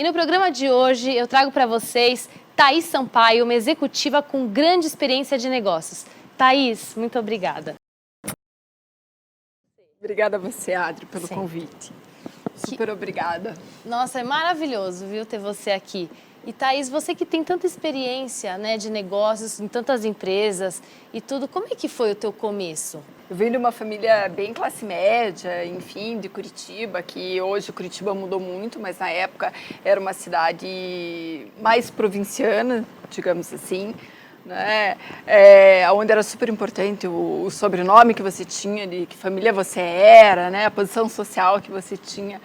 E no programa de hoje eu trago para vocês Thaís Sampaio, uma executiva com grande experiência de negócios. Thaís, muito obrigada. Obrigada a você, Adri, pelo convite. Super obrigada. Nossa, é maravilhoso, viu, ter você aqui. E Thaís, você que tem tanta experiência, né, de negócios em tantas empresas e tudo, como é que foi o teu começo? Eu venho de uma família bem classe média, enfim, de Curitiba, que hoje Curitiba mudou muito, mas na época era uma cidade mais provinciana, digamos assim, né? Onde era super importante o sobrenome que você tinha, de que família você era, né? A posição social que você tinha.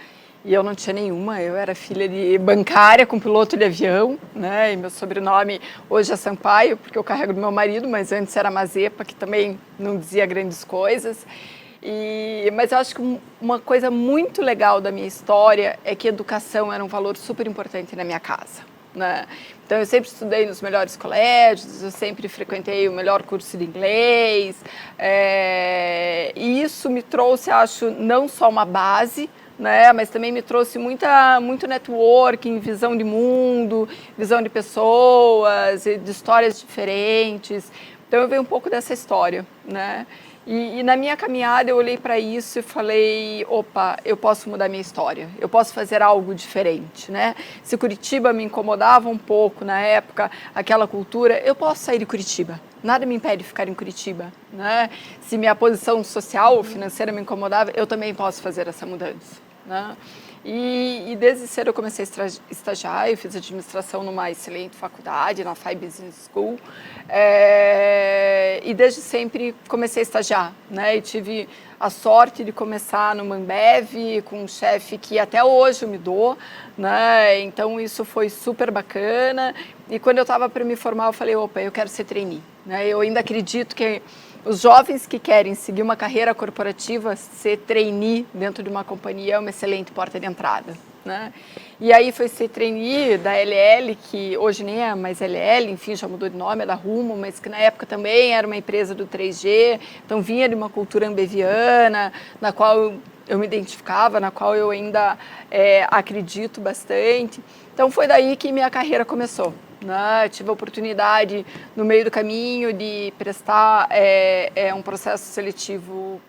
E eu não tinha nenhuma, eu era filha de bancária com piloto de avião, né? E meu sobrenome hoje é Sampaio, porque eu carrego do meu marido, mas antes era Mazepa, que também não dizia grandes coisas. Mas eu acho que uma coisa muito legal da minha história é que educação era um valor super importante na minha casa, né? Então eu sempre estudei nos melhores colégios, eu sempre frequentei o melhor curso de inglês, e isso me trouxe, acho, não só uma base, né, mas também me trouxe muito networking, visão de mundo, visão de pessoas, de histórias diferentes. Então eu venho um pouco dessa história, né? E na minha caminhada eu olhei para isso e falei, opa, eu posso mudar minha história, eu posso fazer algo diferente, né? Se Curitiba me incomodava um pouco na época, aquela cultura, eu posso sair de Curitiba. Nada me impede de ficar em Curitiba, né? Se minha posição social ou financeira me incomodava, eu também posso fazer essa mudança, né? E desde cedo eu comecei a estagiar, eu fiz administração numa excelente faculdade, na FI Business School, e desde sempre comecei a estagiar, né? E tive a sorte de começar no Ambev com um chefe que até hoje eu me dou, né? Então isso foi super bacana. E quando eu estava para me formar, eu falei, opa, eu quero ser trainee, né? Eu ainda acredito que os jovens que querem seguir uma carreira corporativa, ser trainee dentro de uma companhia é uma excelente porta de entrada, né? E aí foi ser trainee da LL, que hoje nem é mais LL, enfim, já mudou de nome, é da Rumo, mas que na época também era uma empresa do 3G, então vinha de uma cultura ambeviana, na qual eu me identificava, na qual eu ainda acredito bastante. Então foi daí que minha carreira começou. Né? Tive a oportunidade, no meio do caminho, de prestar um processo seletivo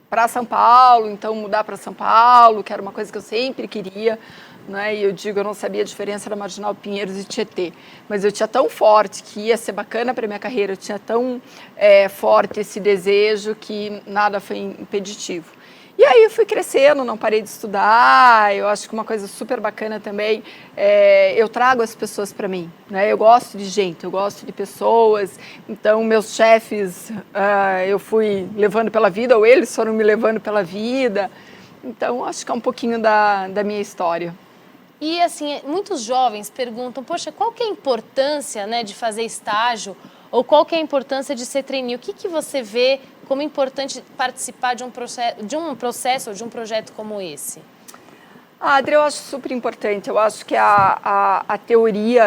para São Paulo, então mudar para São Paulo, que era uma coisa que eu sempre queria. Né? E eu digo, eu não sabia a diferença da Marginal Pinheiros e Tietê, mas eu tinha tão forte que ia ser bacana para minha carreira, eu tinha tão forte esse desejo que nada foi impeditivo. E aí eu fui crescendo, não parei de estudar, eu acho que uma coisa super bacana também, eu trago as pessoas para mim, né? Eu gosto de gente, eu gosto de pessoas, então meus chefes eu fui levando pela vida, ou eles foram me levando pela vida, então acho que é um pouquinho da minha história. E assim, muitos jovens perguntam, poxa, qual que é a importância, né, de fazer estágio ou qual que é a importância de ser trainee? O que você vê como importante participar de um processo ou de um projeto como esse? Adri, eu acho super importante. Eu acho que a teoria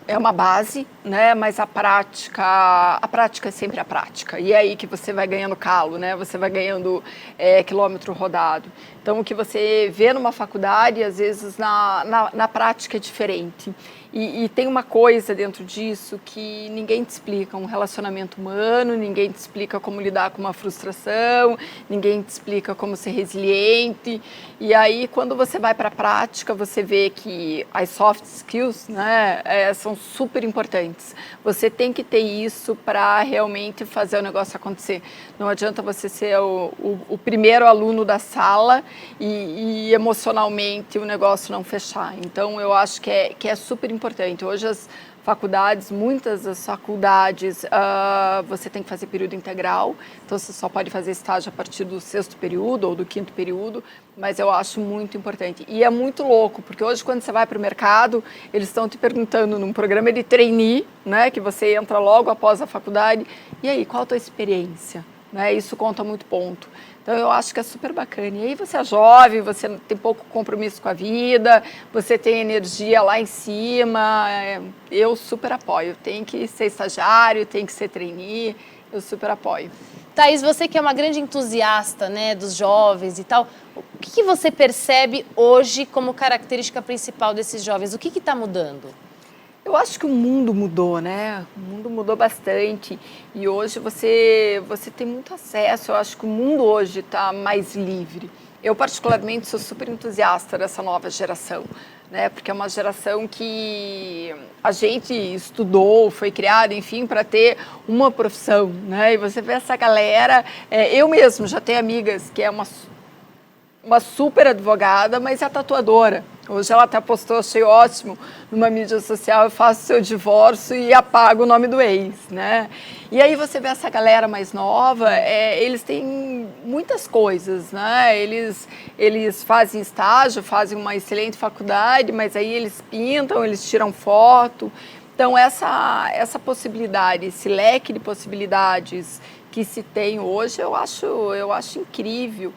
é uma base, né? Mas a prática é sempre a prática. E é aí que você vai ganhando calo, né? Você vai ganhando quilômetro rodado. Então, o que você vê numa faculdade, às vezes na prática é diferente. E tem uma coisa dentro disso que ninguém te explica, um relacionamento humano, ninguém te explica como lidar com uma frustração, ninguém te explica como ser resiliente. E aí, quando você vai para a prática, você vê que as soft skills, né, são super importantes. Você tem que ter isso para realmente fazer o negócio acontecer. Não adianta você ser o primeiro aluno da sala e emocionalmente o negócio não fechar. Então, eu acho que é super importante. Hoje as faculdades, muitas das faculdades, você tem que fazer período integral, então você só pode fazer estágio a partir do 6º período ou do 5º período, mas eu acho muito importante. E é muito louco, porque hoje quando você vai para o mercado, eles estão te perguntando num programa de trainee, né, que você entra logo após a faculdade, e aí, qual a tua experiência? Né, isso conta muito ponto. Então, eu acho que é super bacana. E aí você é jovem, você tem pouco compromisso com a vida, você tem energia lá em cima, eu super apoio. Tem que ser estagiário, tem que ser trainee, eu super apoio. Thaís, você que é uma grande entusiasta, né, dos jovens e tal, o que você percebe hoje como característica principal desses jovens? O que está mudando? Eu acho que o mundo mudou, né? O mundo mudou bastante e hoje você tem muito acesso. Eu acho que o mundo hoje está mais livre. Eu, particularmente, sou super entusiasta dessa nova geração, né? Porque é uma geração que a gente estudou, foi criada, enfim, para ter uma profissão, né? E você vê essa galera... eu mesmo já tenho amigas que é uma super advogada, mas é tatuadora. Hoje ela até postou, achei ótimo, numa mídia social, eu faço seu divórcio e apago o nome do ex, né? E aí você vê essa galera mais nova, eles têm muitas coisas, né? Eles fazem estágio, fazem uma excelente faculdade, mas aí eles pintam, eles tiram foto. Então essa possibilidade, esse leque de possibilidades que se tem hoje, eu acho incrível.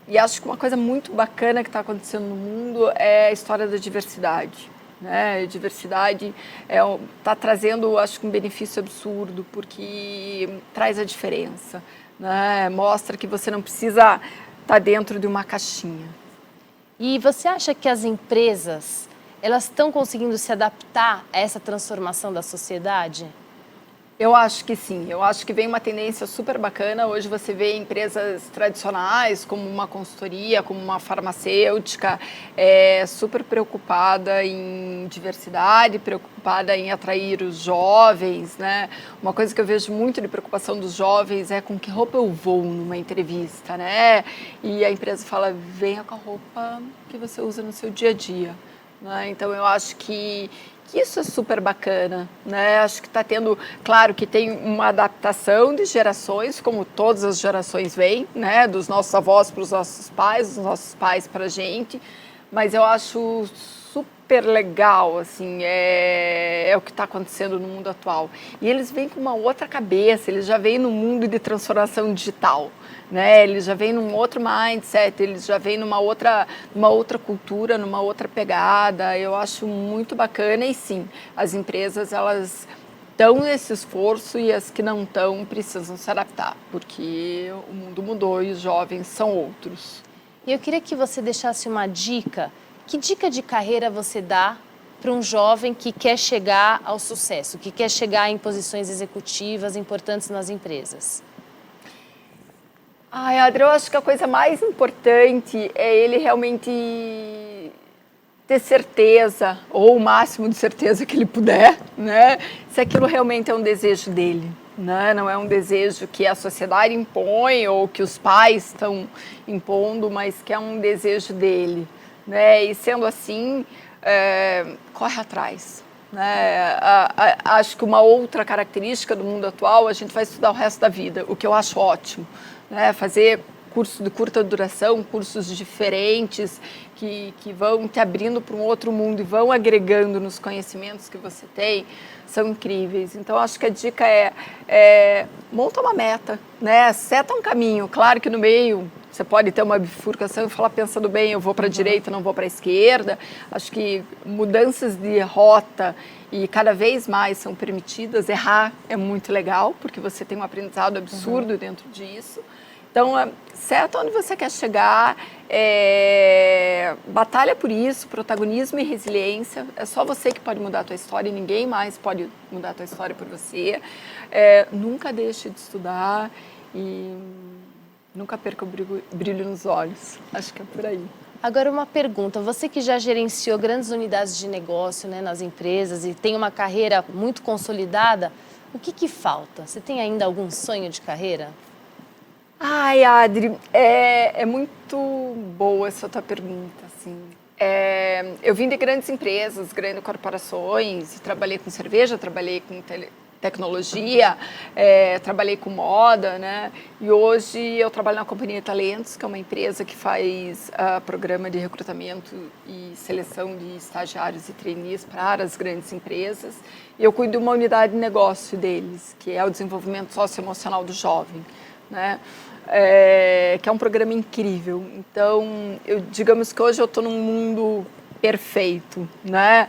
E acho que uma coisa muito bacana que está acontecendo no mundo é a história da diversidade, né? A diversidade está trazendo, acho que, um benefício absurdo, porque traz a diferença, né? Mostra que você não precisa estar dentro de uma caixinha. E você acha que as empresas, elas estão conseguindo se adaptar a essa transformação da sociedade? Eu acho que sim, eu acho que vem uma tendência super bacana. Hoje você vê empresas tradicionais, como uma consultoria, como uma farmacêutica, super preocupada em diversidade, preocupada em atrair os jovens, né? Uma coisa que eu vejo muito de preocupação dos jovens é com que roupa eu vou numa entrevista, né? E a empresa fala, venha com a roupa que você usa no seu dia a dia, né? Então eu acho que isso é super bacana, né? Acho que está tendo, claro que tem uma adaptação de gerações, como todas as gerações vêm, né? Dos nossos avós para os nossos pais, dos nossos pais para a gente, mas eu acho super legal, assim, é o que está acontecendo no mundo atual. E eles vêm com uma outra cabeça, eles já vêm no mundo de transformação digital, né? Eles já vêm num outro mindset, eles já vêm numa outra cultura, numa outra pegada. Eu acho muito bacana e sim, as empresas elas estão nesse esforço e as que não estão precisam se adaptar, porque o mundo mudou e os jovens são outros. E eu queria que você deixasse uma dica. Que dica de carreira você dá para um jovem que quer chegar ao sucesso, que quer chegar em posições executivas importantes nas empresas? Ai, Adri, eu acho que a coisa mais importante é ele realmente ter certeza, ou o máximo de certeza que ele puder, né? Se aquilo realmente é um desejo dele, né? Não é um desejo que a sociedade impõe ou que os pais estão impondo, mas que é um desejo dele, né? E sendo assim, corre atrás. Né? Acho que uma outra característica do mundo atual, a gente vai estudar o resto da vida, o que eu acho ótimo, né? Fazer cursos de curta duração, cursos diferentes que vão te abrindo para um outro mundo e vão agregando nos conhecimentos que você tem, são incríveis. Então, acho que a dica monta uma meta, né? Seta um caminho. Claro que no meio você pode ter uma bifurcação e falar, pensando bem, eu vou para a direita, não vou para a esquerda. Acho que mudanças de rota e cada vez mais são permitidas. Errar é muito legal, porque você tem um aprendizado absurdo dentro disso. Então, seta onde você quer chegar, batalha por isso, protagonismo e resiliência. É só você que pode mudar a tua história e ninguém mais pode mudar a tua história por você. Nunca deixe de estudar e nunca perca o brilho nos olhos. Acho que é por aí. Agora uma pergunta, você que já gerenciou grandes unidades de negócio, né, nas empresas e tem uma carreira muito consolidada, o que falta? Você tem ainda algum sonho de carreira? Ai, Adri, é muito boa essa tua pergunta, assim. Eu vim de grandes empresas, grandes corporações, trabalhei com cerveja, trabalhei com tecnologia, trabalhei com moda, né? E hoje eu trabalho na Companhia Talentos, que é uma empresa que faz programa de recrutamento e seleção de estagiários e trainees para as grandes empresas. E eu cuido de uma unidade de negócio deles, que é o desenvolvimento socioemocional do jovem, né? Que é um programa incrível. Então, digamos que hoje eu estou num mundo perfeito, né?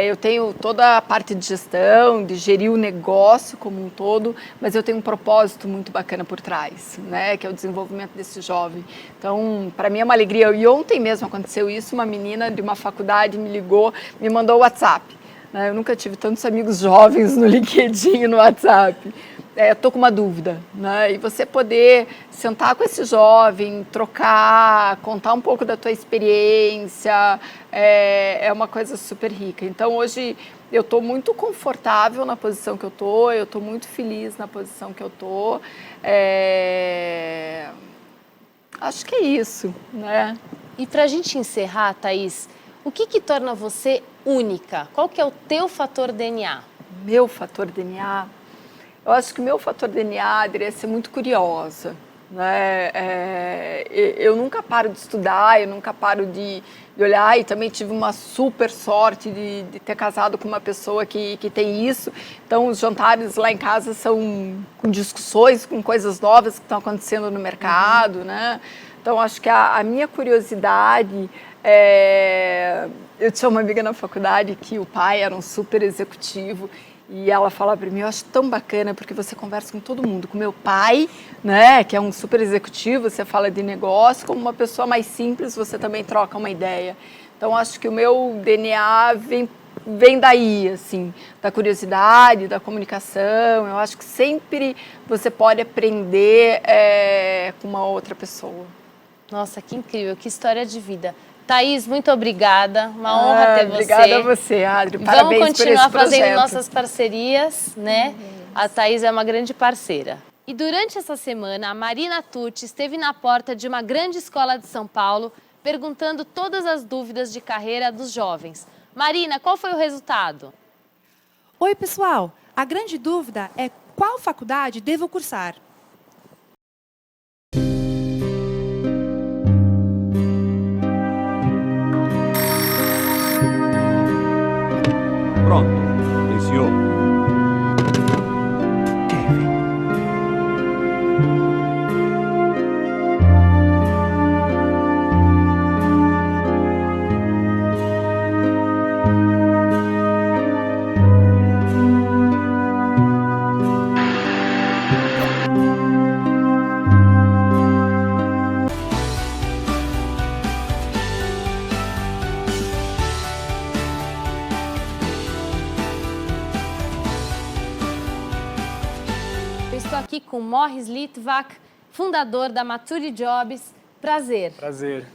Eu tenho toda a parte de gestão, de gerir o negócio como um todo, mas eu tenho um propósito muito bacana por trás, né? Que é o desenvolvimento desse jovem. Então, para mim é uma alegria. E ontem mesmo aconteceu isso, uma menina de uma faculdade me ligou, me mandou o WhatsApp. Né? Eu nunca tive tantos amigos jovens no LinkedIn e no WhatsApp. Estou com uma dúvida, né? E você poder sentar com esse jovem, trocar, contar um pouco da tua experiência, é uma coisa super rica. Então, hoje, eu estou muito confortável na posição que eu estou muito feliz na posição que eu estou. Acho que é isso, né? E para a gente encerrar, Thaís, o que torna você única? Qual que é o teu fator DNA? Meu fator DNA... Eu acho que o meu fator DNA deveria ser muito curiosa. Né? Eu nunca paro de estudar, eu nunca paro de olhar, e também tive uma super sorte de ter casado com uma pessoa que tem isso. Então, os jantares lá em casa são com discussões, com coisas novas que estão acontecendo no mercado. Né? Então, acho que a minha curiosidade... Eu tinha uma amiga na faculdade que o pai era um super executivo. E ela fala para mim, eu acho tão bacana, porque você conversa com todo mundo, com meu pai, né, que é um super executivo, você fala de negócio, como uma pessoa mais simples, você também troca uma ideia. Então, acho que o meu DNA vem daí, assim, da curiosidade, da comunicação. Eu acho que sempre você pode aprender com uma outra pessoa. Nossa, que incrível, que história de vida. Thaís, muito obrigada. Uma honra ter você. Obrigada a você, Adri. Parabéns por esse projeto. Vamos continuar fazendo nossas parcerias, né? A Thaís é uma grande parceira. E durante essa semana, a Marina Tucci esteve na porta de uma grande escola de São Paulo, perguntando todas as dúvidas de carreira dos jovens. Marina, qual foi o resultado? Oi, pessoal. A grande dúvida é qual faculdade devo cursar? Pronto, iniciou. Eu estou aqui com Morris Litvak, fundador da Mature Jobs. Prazer. Prazer.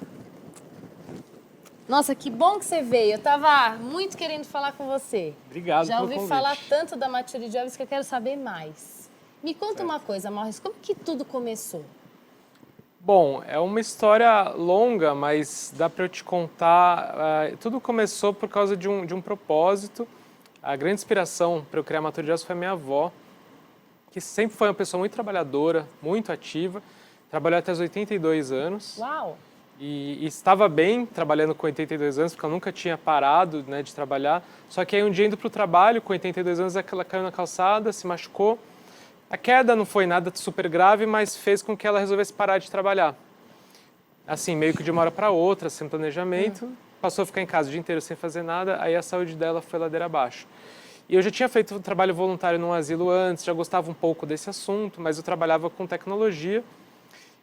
Nossa, que bom que você veio. Eu estava muito querendo falar com você. Obrigado Já pelo ouvi convite. falar tanto da Mature Jobs que eu quero saber mais. Me conta uma coisa, Morris, como que tudo começou? Bom, é uma história longa, mas dá para eu te contar. Tudo começou por causa de um propósito. A grande inspiração para eu criar a Mature Jobs foi a minha avó, que sempre foi uma pessoa muito trabalhadora, muito ativa. Trabalhou até os 82 anos. Uau! E estava bem trabalhando com 82 anos, porque eu nunca tinha parado, né, de trabalhar. Só que aí um dia indo para o trabalho, com 82 anos, ela caiu na calçada, se machucou. A queda não foi nada super grave, mas fez com que ela resolvesse parar de trabalhar. Assim, meio que de uma hora para outra, sem planejamento. Passou a ficar em casa o dia inteiro sem fazer nada, aí a saúde dela foi ladeira abaixo. E eu já tinha feito um trabalho voluntário num asilo antes, já gostava um pouco desse assunto, mas eu trabalhava com tecnologia.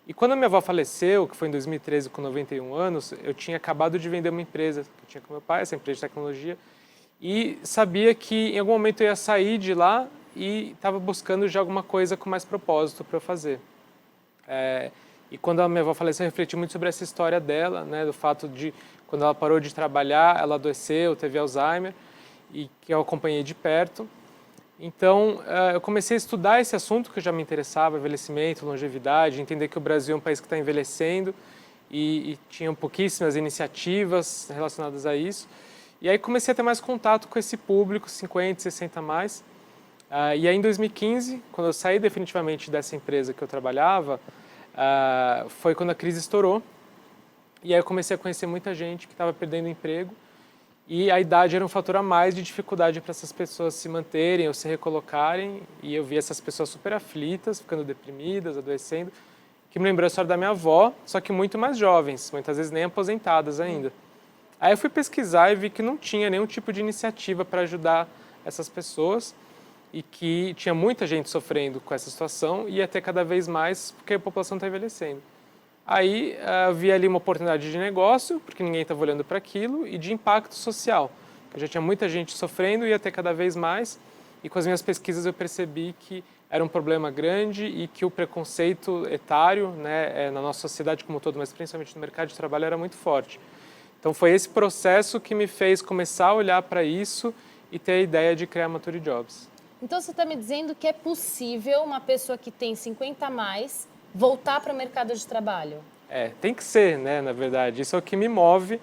E quando a minha avó faleceu, que foi em 2013, com 91 anos, eu tinha acabado de vender uma empresa que eu tinha com meu pai, essa empresa de tecnologia, e sabia que em algum momento eu ia sair de lá e estava buscando já alguma coisa com mais propósito para eu fazer. E quando a minha avó faleceu, eu refleti muito sobre essa história dela, né, do fato de, quando ela parou de trabalhar, ela adoeceu, teve Alzheimer, e que eu acompanhei de perto. Então, eu comecei a estudar esse assunto que já me interessava, envelhecimento, longevidade, entender que o Brasil é um país que está envelhecendo e tinham pouquíssimas iniciativas relacionadas a isso. E aí comecei a ter mais contato com esse público, 50, 60 a mais. E aí em 2015, quando eu saí definitivamente dessa empresa que eu trabalhava, foi quando a crise estourou. E aí eu comecei a conhecer muita gente que estava perdendo emprego. E a idade era um fator a mais de dificuldade para essas pessoas se manterem ou se recolocarem. E eu vi essas pessoas super aflitas, ficando deprimidas, adoecendo, que me lembrou a história da minha avó, só que muito mais jovens, muitas vezes nem aposentadas ainda. Aí eu fui pesquisar e vi que não tinha nenhum tipo de iniciativa para ajudar essas pessoas e que tinha muita gente sofrendo com essa situação e ia ter cada vez mais porque a população está envelhecendo. Aí eu vi ali uma oportunidade de negócio, porque ninguém estava olhando para aquilo, e de impacto social. Eu já tinha muita gente sofrendo, ia ter cada vez mais, e com as minhas pesquisas eu percebi que era um problema grande e que o preconceito etário, né, na nossa sociedade como um todo, mas principalmente no mercado de trabalho, era muito forte. Então foi esse processo que me fez começar a olhar para isso e ter a ideia de criar a Mature Jobs. Então você está me dizendo que é possível uma pessoa que tem 50 a mais voltar para o mercado de trabalho? Tem que ser, né, na verdade. Isso é o que me move,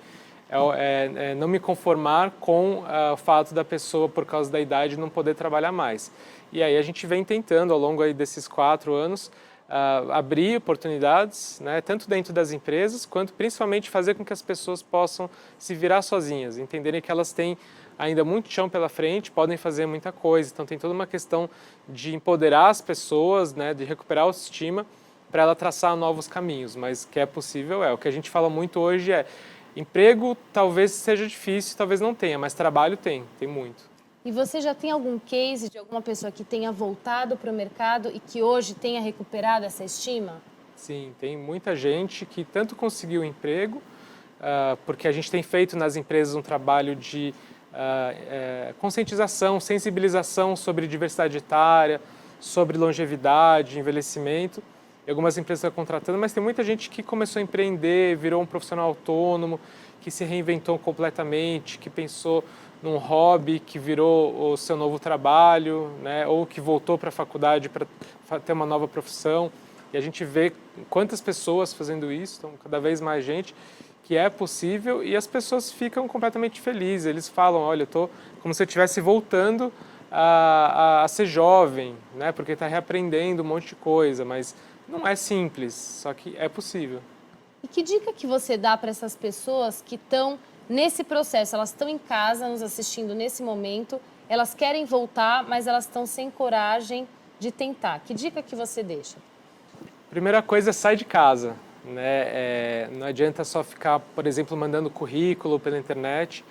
não me conformar com o fato da pessoa, por causa da idade, não poder trabalhar mais. E aí a gente vem tentando, ao longo aí desses 4 anos, abrir oportunidades, né, tanto dentro das empresas, quanto principalmente fazer com que as pessoas possam se virar sozinhas, entenderem que elas têm ainda muito chão pela frente, podem fazer muita coisa. Então tem toda uma questão de empoderar as pessoas, né, de recuperar a autoestima, para ela traçar novos caminhos, mas que é possível O que a gente fala muito hoje emprego talvez seja difícil, talvez não tenha, mas trabalho tem muito. E você já tem algum case de alguma pessoa que tenha voltado para o mercado e que hoje tenha recuperado essa estima? Sim, tem muita gente que tanto conseguiu emprego, porque a gente tem feito nas empresas um trabalho de conscientização, sensibilização sobre diversidade etária, sobre longevidade, envelhecimento. E algumas empresas estão contratando, mas tem muita gente que começou a empreender, virou um profissional autônomo, que se reinventou completamente, que pensou num hobby, que virou o seu novo trabalho, né? Ou que voltou para a faculdade para ter uma nova profissão. E a gente vê quantas pessoas fazendo isso, então cada vez mais gente, que é possível, e as pessoas ficam completamente felizes. Eles falam, olha, eu estou como se eu estivesse voltando a ser jovem, né? Porque está reaprendendo um monte de coisa, mas não é simples, só que é possível. E que dica que você dá para essas pessoas que estão nesse processo? Elas estão em casa nos assistindo nesse momento, elas querem voltar, mas elas estão sem coragem de tentar. Que dica que você deixa? Primeira coisa, sai de casa, né? Não adianta só ficar, por exemplo, mandando currículo pela internet.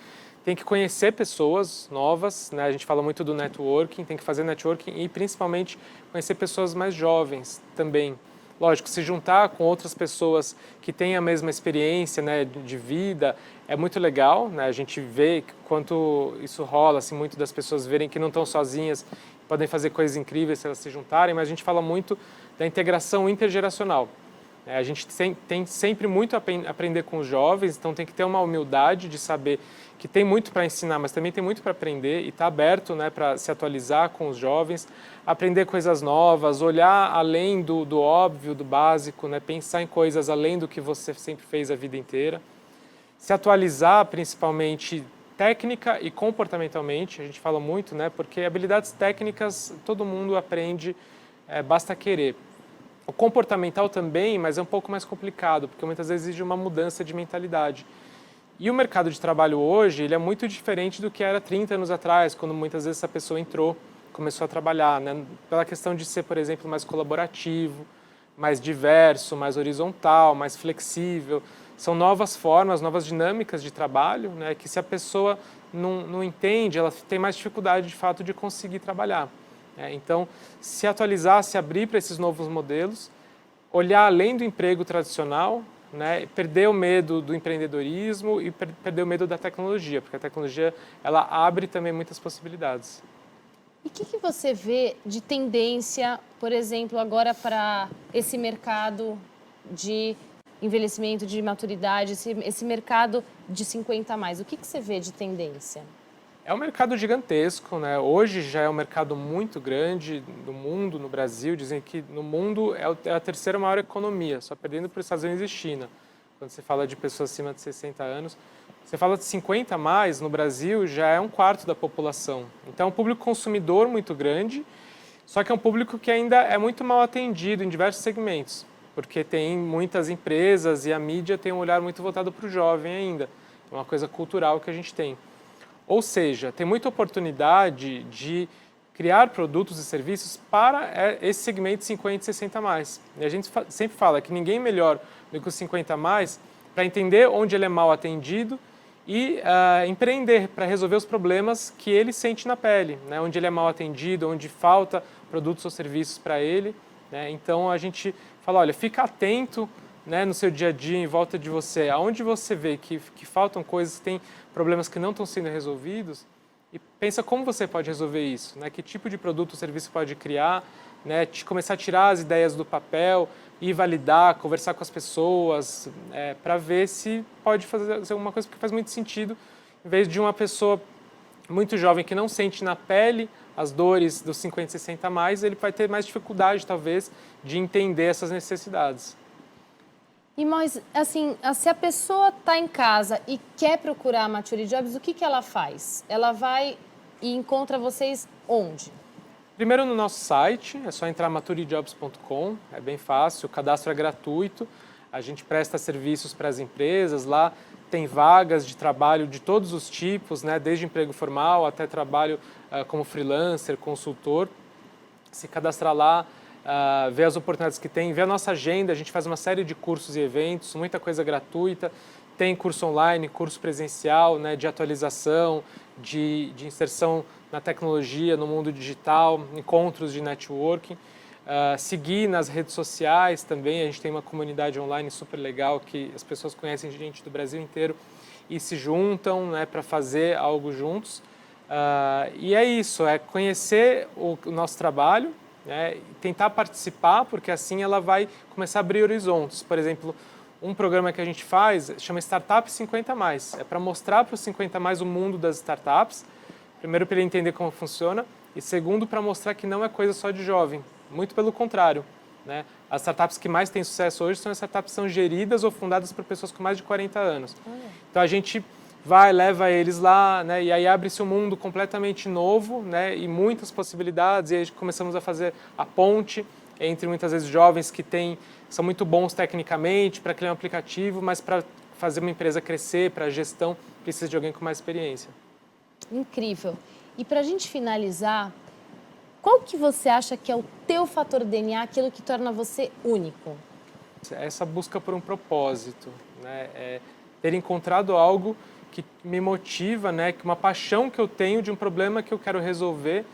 Tem que conhecer pessoas novas, né? A gente fala muito do networking, tem que fazer networking e principalmente conhecer pessoas mais jovens também. Lógico, se juntar com outras pessoas que têm a mesma experiência, né, de vida, é muito legal, né? A gente vê quanto isso rola, assim, muito das pessoas verem que não estão sozinhas, podem fazer coisas incríveis se elas se juntarem, mas a gente fala muito da integração intergeracional. A gente tem sempre muito a aprender com os jovens, então tem que ter uma humildade de saber que tem muito para ensinar, mas também tem muito para aprender e está aberto, né, para se atualizar com os jovens, aprender coisas novas, olhar além do óbvio, do básico, né, pensar em coisas além do que você sempre fez a vida inteira. Se atualizar principalmente técnica e comportamentalmente, a gente fala muito, né, porque habilidades técnicas todo mundo aprende, basta querer. O comportamental também, mas é um pouco mais complicado, porque muitas vezes exige uma mudança de mentalidade. E o mercado de trabalho hoje, ele é muito diferente do que era 30 anos atrás, quando muitas vezes essa pessoa entrou, começou a trabalhar, né? Pela questão de ser, por exemplo, mais colaborativo, mais diverso, mais horizontal, mais flexível. São novas formas, novas dinâmicas de trabalho, né? Que se a pessoa não entende, ela tem mais dificuldade, de fato, de conseguir trabalhar. Então, se atualizar, se abrir para esses novos modelos, olhar além do emprego tradicional, né, perder o medo do empreendedorismo e perder o medo da tecnologia, porque a tecnologia ela abre também muitas possibilidades. E o que você vê de tendência, por exemplo, agora para esse mercado de envelhecimento, de maturidade, esse mercado de 50 a mais? O que você vê de tendência? É um mercado gigantesco, né? Hoje já é um mercado muito grande no mundo, no Brasil. Dizem que no mundo é a terceira maior economia, só perdendo para os Estados Unidos e China. Quando você fala de pessoas acima de 60 anos, você fala de 50 a mais, no Brasil já é 1/4 da população. Então é um público consumidor muito grande, só que é um público que ainda é muito mal atendido em diversos segmentos, porque tem muitas empresas e a mídia tem um olhar muito voltado para o jovem ainda. É uma coisa cultural que a gente tem. Ou seja, tem muita oportunidade de criar produtos e serviços para esse segmento de 50 e 60 a mais. E a gente sempre fala que ninguém melhor do que os 50 a mais para entender onde ele é mal atendido e empreender para resolver os problemas que ele sente na pele, né? Onde ele é mal atendido, onde falta produtos ou serviços para ele, né? Então a gente fala, olha, fica atento, né, no seu dia a dia, em volta de você, aonde você vê que faltam coisas, que tem problemas que não estão sendo resolvidos, e pensa como você pode resolver isso, né? Que tipo de produto ou serviço pode criar, né? Começar a tirar as ideias do papel e validar, conversar com as pessoas, para ver se pode fazer alguma coisa, porque faz muito sentido, em vez de uma pessoa muito jovem que não sente na pele as dores dos 50, 60 a mais, ele vai ter mais dificuldade, talvez, de entender essas necessidades. E mas, assim, se a pessoa está em casa e quer procurar a Mature Jobs, o que ela faz? Ela vai e encontra vocês onde? Primeiro no nosso site, é só entrar maturejobs.com, é bem fácil, o cadastro é gratuito, a gente presta serviços para as empresas, lá tem vagas de trabalho de todos os tipos, né, desde emprego formal até trabalho como freelancer, consultor. Se cadastrar lá, ver as oportunidades que tem, ver a nossa agenda, a gente faz uma série de cursos e eventos, muita coisa gratuita, tem curso online, curso presencial, né, de atualização, de inserção na tecnologia, no mundo digital, encontros de networking, seguir nas redes sociais também, a gente tem uma comunidade online super legal que as pessoas conhecem gente do Brasil inteiro e se juntam, né, para fazer algo juntos. E é isso, é conhecer o nosso trabalho, né, tentar participar, porque assim ela vai começar a abrir horizontes. Por exemplo, um programa que a gente faz chama Startup 50+. É para mostrar para os 50+, o mundo das startups. Primeiro, para ele entender como funciona. E segundo, para mostrar que não é coisa só de jovem. Muito pelo contrário, né? As startups que mais têm sucesso hoje são as startups que são geridas ou fundadas por pessoas com mais de 40 anos. Então, a gente vai, leva eles lá, né? E aí abre-se um mundo completamente novo, né? E muitas possibilidades. E aí começamos a fazer a ponte entre, muitas vezes, jovens que são muito bons tecnicamente para criar um aplicativo, mas para fazer uma empresa crescer, para a gestão, precisa de alguém com mais experiência. Incrível. E para a gente finalizar, qual que você acha que é o teu fator DNA, aquilo que torna você único? Essa busca por um propósito, né? Ter encontrado algo que me motiva, né? Uma paixão que eu tenho de um problema que eu quero resolver,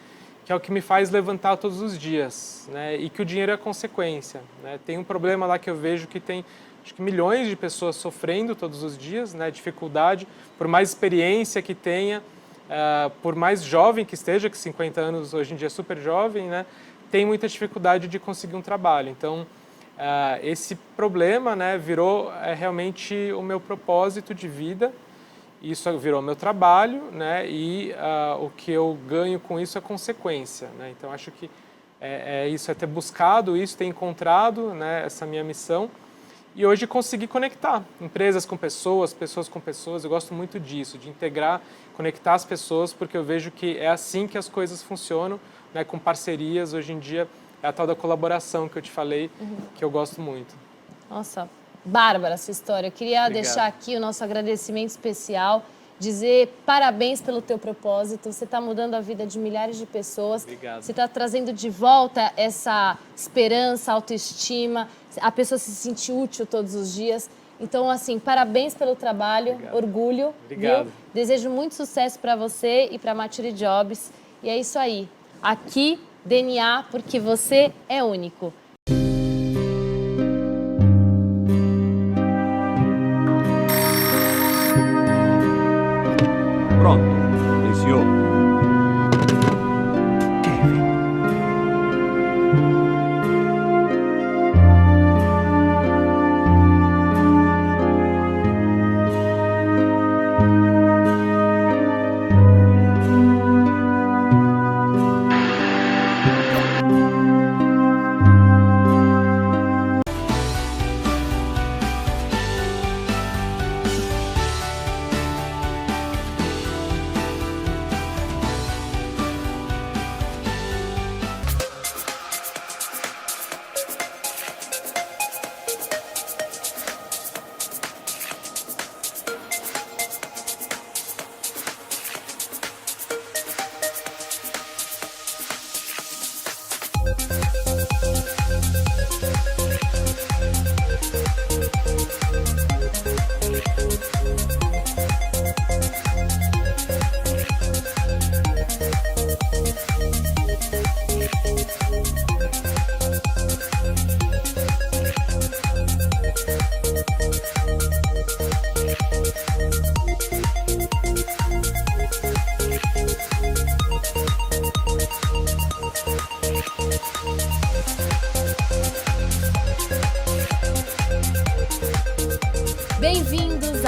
que é o que me faz levantar todos os dias, né? E que o dinheiro é a consequência, né? Tem um problema lá que eu vejo que tem, acho que milhões de pessoas sofrendo todos os dias, né? Dificuldade, por mais experiência que tenha, por mais jovem que esteja, que 50 anos hoje em dia é super jovem, né, tem muita dificuldade de conseguir um trabalho. Então, esse problema, né, virou realmente o meu propósito de vida, isso virou meu trabalho, né, e o que eu ganho com isso é consequência, né. Então, acho que isso, é ter buscado isso, ter encontrado, né, essa minha missão, e hoje conseguir conectar empresas com pessoas, pessoas com pessoas. Eu gosto muito disso, de integrar, conectar as pessoas, porque eu vejo que é assim que as coisas funcionam, né, com parcerias. Hoje em dia é a tal da colaboração que eu te falei, que eu gosto muito. Nossa, bárbara essa história. Eu queria Obrigado. deixar aqui o nosso agradecimento especial, dizer parabéns pelo teu propósito. Você está mudando a vida de milhares de pessoas. Obrigado. Você está trazendo de volta essa esperança, autoestima, a pessoa se sentir útil todos os dias. Então, assim, parabéns pelo trabalho, Obrigado. orgulho. Obrigado. Viu? Desejo muito sucesso para você e para a Mature Jobs. E é isso aí. Aqui, DNA, porque você é único. Pronto, iniciou.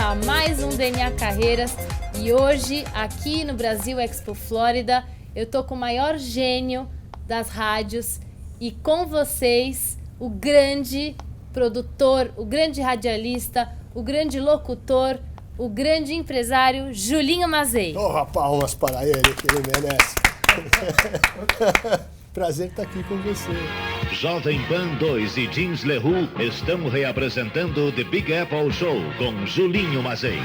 a mais um DNA Carreiras e hoje aqui no Brasil Expo Flórida eu tô com o maior gênio das rádios e com vocês o grande produtor, o grande radialista, o grande locutor, o grande empresário Julinho Mazei. Palmas para ele, que ele merece. Prazer estar aqui com você. Jovem Pan 2 e Jeans Leroux estão reapresentando The Big Apple Show com Julinho Mazei.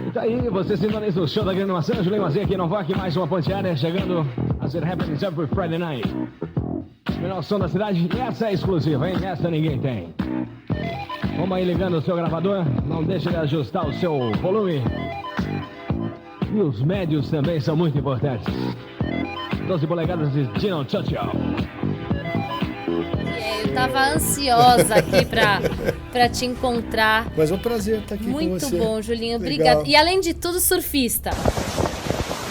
E tá aí, você sintoniza o show da grande maçã, Julinho Mazei aqui em Nova York, mais uma ponteada chegando a ser Happenings Every Friday Night. O melhor som da cidade, essa é exclusiva, hein? Essa ninguém tem. Vamos aí ligando o seu gravador, não deixe de ajustar o seu volume. E os médios também são muito importantes. 12 polegadas de Gino Churchill. Eu tava ansiosa aqui pra te encontrar. Mas é um prazer estar aqui com você. Muito bom, Julinho. Legal. Obrigada. E além de tudo, surfista.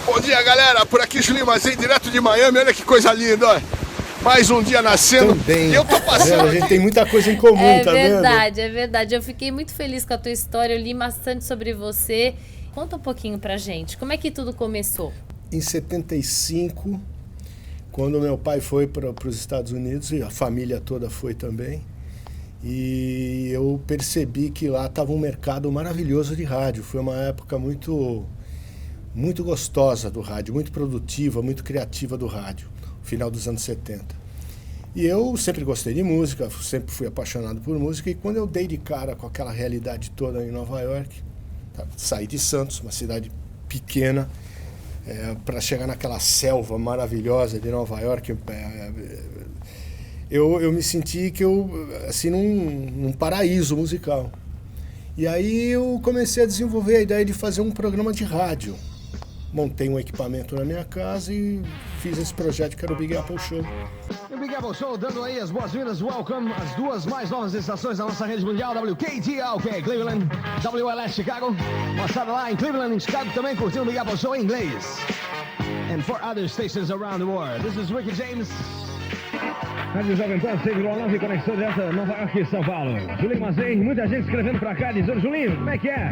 Bom dia, galera. Por aqui, Julinho Mazei, direto de Miami. Olha que coisa linda, ó. Mais um dia nascendo. Também. Eu tô passando. A gente tem muita coisa em comum, tá vendo? É verdade, é verdade. Eu fiquei muito feliz com a tua história. Eu li bastante sobre você. Conta um pouquinho pra gente. Como é que tudo começou? Em 75, quando meu pai foi para os Estados Unidos, e a família toda foi também, e eu percebi que lá estava um mercado maravilhoso de rádio. Foi uma época muito gostosa do rádio, muito produtiva, muito criativa do rádio, final dos anos 70. E eu sempre gostei de música, sempre fui apaixonado por música, e quando eu dei de cara com aquela realidade toda em Nova York, saí de Santos, uma cidade pequena, para chegar naquela selva maravilhosa de Nova York, eu me senti que assim, num paraíso musical. E aí eu comecei a desenvolver a ideia de fazer um programa de rádio. Montei um equipamento na minha casa e fiz esse projeto que era o Big Apple Show. E o Big Apple Show dando aí as boas-vindas, welcome às duas mais novas estações da nossa rede mundial, WKTL, que é Cleveland, WLS Chicago, moçada lá em Cleveland, em Chicago, também curtindo o Big Apple Show em inglês. And 4 other stations around the world. This is Ricky James. Rádio Jovem Pan, 6,9, conexão direta Nova York e São Paulo. Julinho Mazei, muita gente escrevendo pra cá, dizendo, Julinho, como é que é?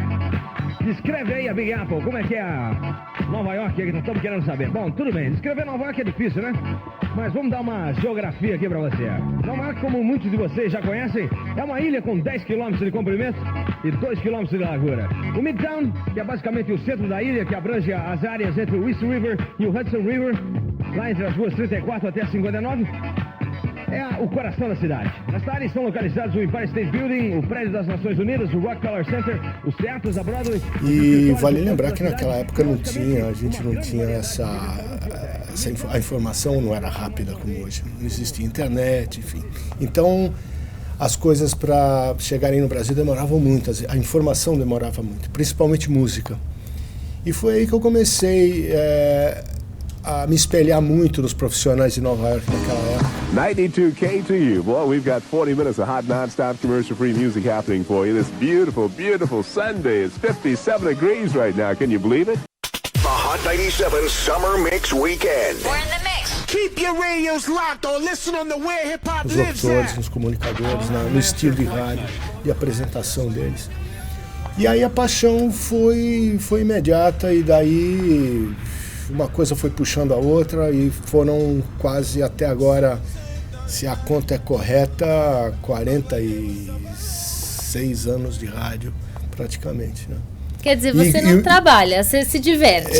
Descreve aí a Big Apple, como é que é a Nova York, que nós estamos querendo saber. Bom, tudo bem, descrever Nova York é difícil, né? Mas vamos dar uma geografia aqui pra você. Nova York, como muitos de vocês já conhecem, é uma ilha com 10 km de comprimento e 2 km de largura. O Midtown, que é basicamente o centro da ilha, que abrange as áreas entre o East River e o Hudson River, lá entre as ruas 34 até 59, é o coração da cidade. Nesta área estão localizados o Empire State Building, o Prédio das Nações Unidas, o Rockefeller Center, os teatros da Broadway. E vale lembrar que naquela época a gente não tinha a informação não era rápida como hoje. Não existia internet, enfim. Então, as coisas para chegarem no Brasil demoravam muito, a informação demorava muito, principalmente música. E foi aí que eu comecei a me espelhar muito nos profissionais de Nova York naquela época. 92 KTU. Boy, we've got 40 minutes of hot, non-stop, commercial-free music happening for you this beautiful, beautiful Sunday. It's 57 degrees right now. Can you believe it? The Hot 97 Summer Mix Weekend. We're in the mix. Keep your radios locked or listen on the Where Hip Hop Nos Lives locutores, at. nos comunicadores, no estilo de rádio e apresentação deles. E aí a paixão foi imediata e daí uma coisa foi puxando a outra e foram quase até agora, se a conta é correta, 46 anos de rádio praticamente, né? Quer dizer, você não trabalha, você se diverte.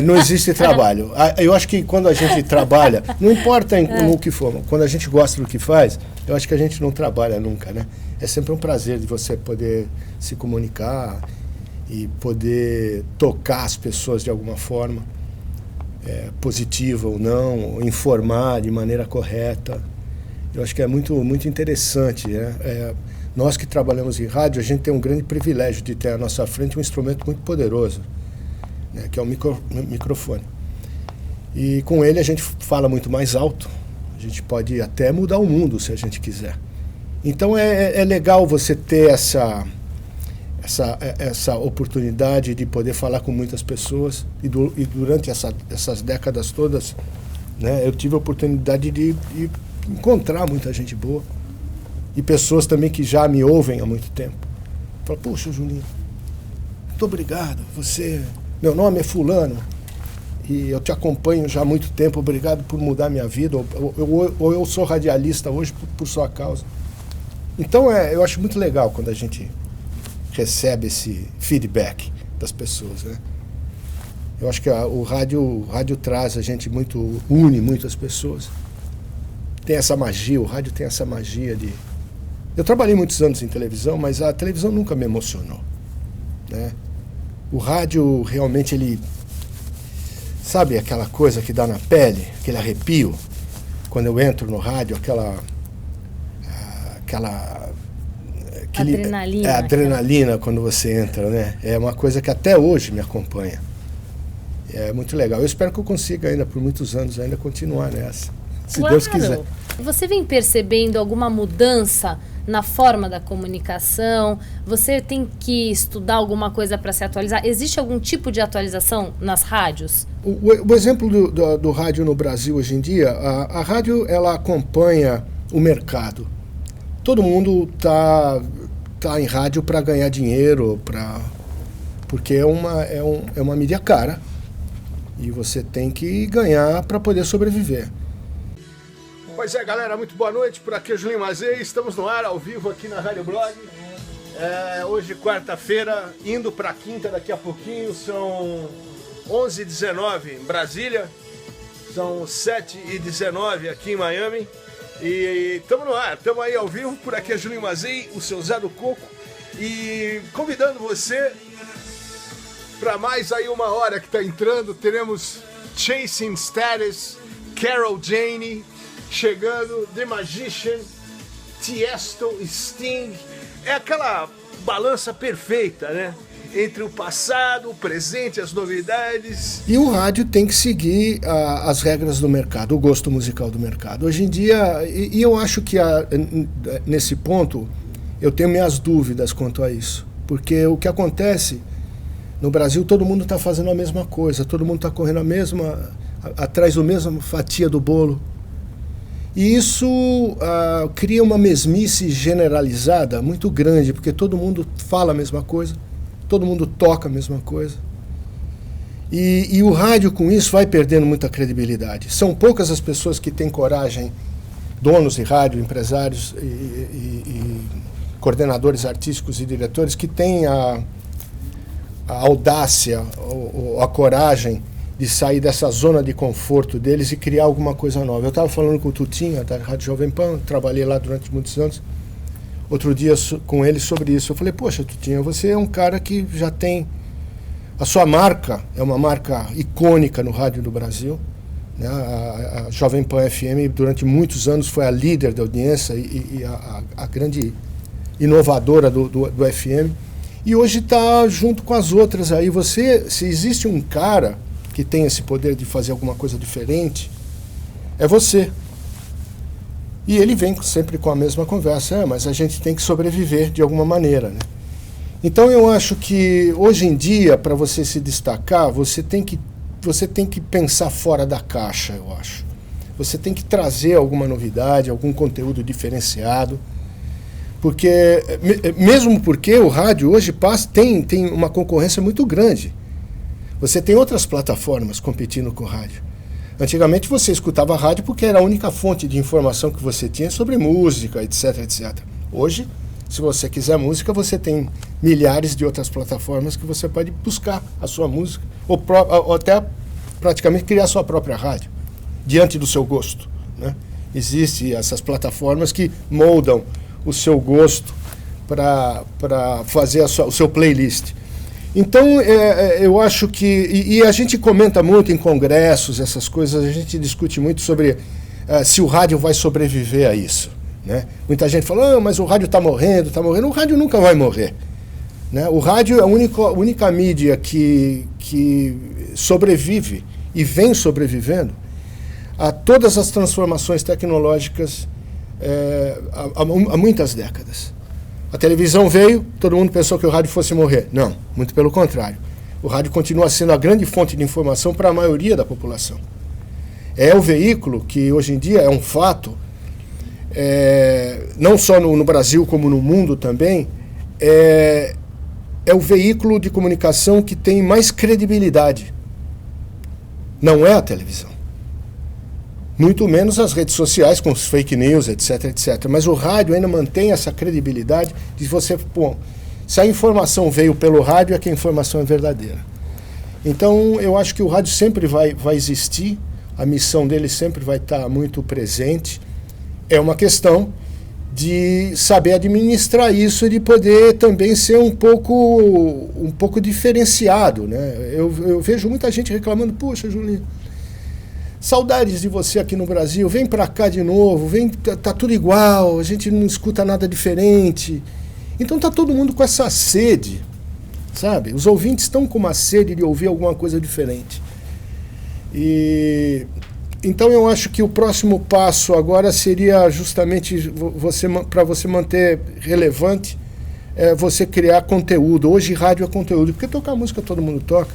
Não existe trabalho. Eu acho que quando a gente trabalha, não importa no que for, quando a gente gosta do que faz, eu acho que a gente não trabalha nunca, né? É sempre um prazer de você poder se comunicar e poder tocar as pessoas de alguma forma, positiva ou não, ou informar de maneira correta. Eu acho que é muito, muito interessante, né? Nós que trabalhamos em rádio, a gente tem um grande privilégio de ter à nossa frente um instrumento muito poderoso, né, que é o microfone. E com ele a gente fala muito mais alto, a gente pode até mudar o mundo se a gente quiser. Então é legal você ter essa oportunidade de poder falar com muitas pessoas e durante essas décadas todas, né, eu tive a oportunidade de encontrar muita gente boa. e pessoas também que já me ouvem há muito tempo. Fala, puxa, Julinho, muito obrigado, meu nome é fulano, e eu te acompanho já há muito tempo, obrigado por mudar minha vida, ou eu sou radialista hoje por sua causa. Então eu acho muito legal quando a gente recebe esse feedback das pessoas, né? Eu acho que o rádio traz a gente muito, une muito as pessoas. Tem essa magia, o rádio tem essa magia de... Eu trabalhei muitos anos em televisão, mas a televisão nunca me emocionou, né? O rádio realmente, ele... Sabe aquela coisa que dá na pele, aquele arrepio? Quando eu entro no rádio, adrenalina. Adrenalina quando você entra, né? É uma coisa que até hoje me acompanha. É muito legal. Eu espero que eu consiga ainda, por muitos anos, ainda continuar nessa. Se Deus quiser. Você vem percebendo alguma mudança na forma da comunicação? Você tem que estudar alguma coisa para se atualizar? Existe algum tipo de atualização nas rádios? O exemplo do rádio no Brasil hoje em dia, a rádio, ela acompanha o mercado. Todo mundo tá em rádio para ganhar dinheiro, porque é uma mídia cara. E você tem que ganhar para poder sobreviver. Pois é, galera, muito boa noite. Por aqui é o Julinho Mazei. Estamos no ar, ao vivo, aqui na Rádio Blog. Hoje, quarta-feira, indo para quinta daqui a pouquinho. São 11h19 em Brasília. São 7h19 aqui em Miami. E estamos no ar, estamos aí ao vivo. Por aqui é Julinho Mazei, o seu Zé do Coco. E convidando você para mais aí uma hora que está entrando. Teremos Chasing Status, Carol Jane chegando, The Magician, Tiesto, Sting. É aquela balança perfeita, né? Entre o passado, o presente, as novidades. E o rádio tem que seguir as regras do mercado, o gosto musical do mercado. Hoje em dia, e eu acho que nesse ponto, eu tenho minhas dúvidas quanto a isso. Porque o que acontece no Brasil, todo mundo está fazendo a mesma coisa, todo mundo está correndo atrás da mesma fatia do bolo. E isso cria uma mesmice generalizada muito grande, porque todo mundo fala a mesma coisa, todo mundo toca a mesma coisa. E o rádio, com isso, vai perdendo muita credibilidade. São poucas as pessoas que têm coragem, donos de rádio, empresários e coordenadores artísticos e diretores, que têm a audácia, a coragem de sair dessa zona de conforto deles e criar alguma coisa nova. Eu estava falando com o Tutinha, da Rádio Jovem Pan, trabalhei lá durante muitos anos, outro dia com ele sobre isso. Eu falei, poxa, Tutinha, você é um cara que já tem... A sua marca é uma marca icônica no rádio do Brasil, né? A Jovem Pan FM, durante muitos anos, foi a líder da audiência e a grande inovadora do FM. E hoje está junto com as outras aí. Se existe um cara que tem esse poder de fazer alguma coisa diferente, é você. E ele vem sempre com a mesma conversa, mas a gente tem que sobreviver de alguma maneira, né? Então eu acho que hoje em dia, para você se destacar, você tem que pensar fora da caixa, eu acho. Você tem que trazer alguma novidade, algum conteúdo diferenciado, mesmo porque o rádio hoje tem uma concorrência muito grande. Você tem outras plataformas competindo com o rádio. Antigamente você escutava rádio porque era a única fonte de informação que você tinha sobre música, etc, etc. Hoje, se você quiser música, você tem milhares de outras plataformas que você pode buscar a sua música, ou até praticamente criar a sua própria rádio, diante do seu gosto, né? Existem essas plataformas que moldam o seu gosto para fazer o seu playlist. Então, eu acho que... E a gente comenta muito em congressos, essas coisas, a gente discute muito sobre se o rádio vai sobreviver a isso, né? Muita gente fala, mas o rádio está morrendo. O rádio nunca vai morrer, né? O rádio é a única mídia que sobrevive e vem sobrevivendo a todas as transformações tecnológicas há muitas décadas. A televisão veio, todo mundo pensou que o rádio fosse morrer. Não, muito pelo contrário. O rádio continua sendo a grande fonte de informação para a maioria da população. É o veículo que, hoje em dia, é um fato, não só no Brasil como no mundo também, é o veículo de comunicação que tem mais credibilidade. Não é a televisão. Muito menos as redes sociais com os fake news, etc, etc. Mas o rádio ainda mantém essa credibilidade de você... Bom, se a informação veio pelo rádio, é que a informação é verdadeira. Então, eu acho que o rádio sempre vai existir, a missão dele sempre vai estar muito presente. É uma questão de saber administrar isso e de poder também ser um pouco diferenciado, né? Eu vejo muita gente reclamando, puxa, Julinho, saudades de você aqui no Brasil, vem pra cá de novo, tá tudo igual, a gente não escuta nada diferente. Então tá todo mundo com essa sede, sabe? Os ouvintes estão com uma sede de ouvir alguma coisa diferente. Então eu acho que o próximo passo agora seria justamente para você manter relevante, você criar conteúdo. Hoje rádio é conteúdo, porque tocar música todo mundo toca,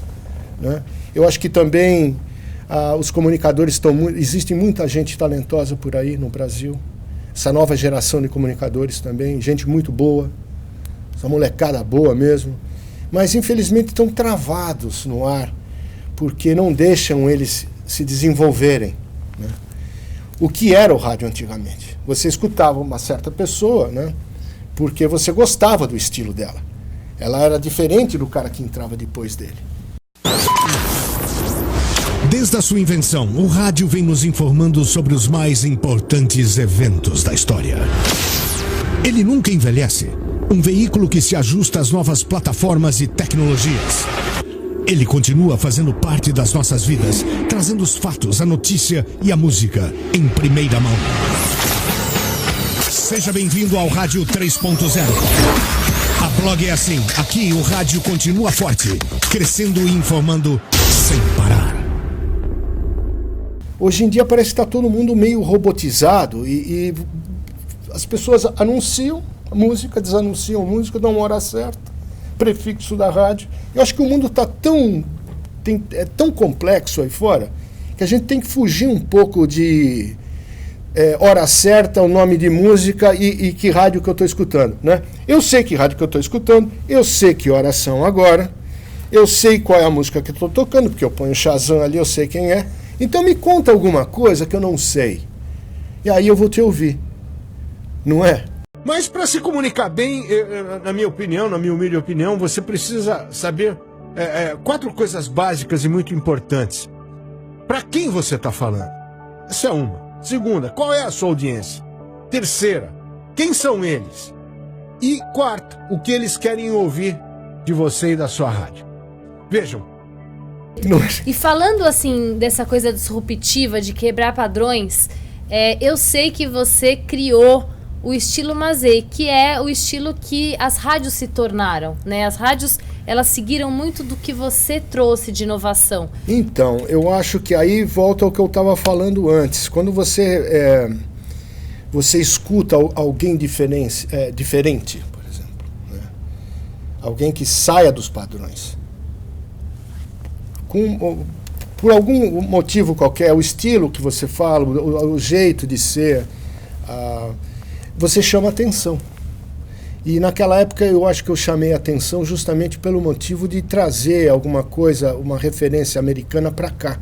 né? Eu acho que também os comunicadores existe muita gente talentosa por aí no Brasil. Essa nova geração de comunicadores também, gente muito boa, essa molecada boa mesmo. Mas infelizmente estão travados no ar, porque não deixam eles se desenvolverem, né? O que era o rádio antigamente? Você escutava uma certa pessoa, né, porque você gostava do estilo dela. Ela era diferente do cara que entrava depois dele. Desde a sua invenção, o rádio vem nos informando sobre os mais importantes eventos da história. Ele nunca envelhece. Um veículo que se ajusta às novas plataformas e tecnologias. Ele continua fazendo parte das nossas vidas, trazendo os fatos, a notícia e a música em primeira mão. Seja bem-vindo ao Rádio 3.0. A Blog é assim. Aqui o rádio continua forte, crescendo e informando sem parar. Hoje em dia parece que está todo mundo meio robotizado e as pessoas anunciam a música, desanunciam a música, dão uma hora certa, prefixo da rádio. Eu acho que o mundo está tão complexo aí fora que a gente tem que fugir um pouco de hora certa, o nome de música e que rádio que eu estou escutando, né? Eu sei que rádio que eu estou escutando, eu sei que horas são agora, eu sei qual é a música que eu estou tocando, porque eu ponho o Shazam ali, eu sei quem é. Então me conta alguma coisa que eu não sei. E aí eu vou te ouvir. Não é? Mas para se comunicar bem, na minha opinião, na minha humilde opinião, você precisa saber 4 coisas básicas e muito importantes. Para quem você está falando? Essa é uma. Segunda, qual é a sua audiência? Terceira, quem são eles? E quarto, o que eles querem ouvir de você e da sua rádio. Vejam. E falando assim dessa coisa disruptiva de quebrar padrões, eu sei que você criou o estilo Mazei, que é o estilo que as rádios se tornaram, né? As rádios, elas seguiram muito do que você trouxe de inovação. Então, eu acho que aí volta ao que eu estava falando antes. Quando você escuta alguém diferente, por exemplo, né? Alguém que saia dos padrões, por algum motivo qualquer, o estilo que você fala, o jeito de ser, você chama atenção. E naquela época eu acho que eu chamei atenção justamente pelo motivo de trazer alguma coisa, uma referência americana para cá.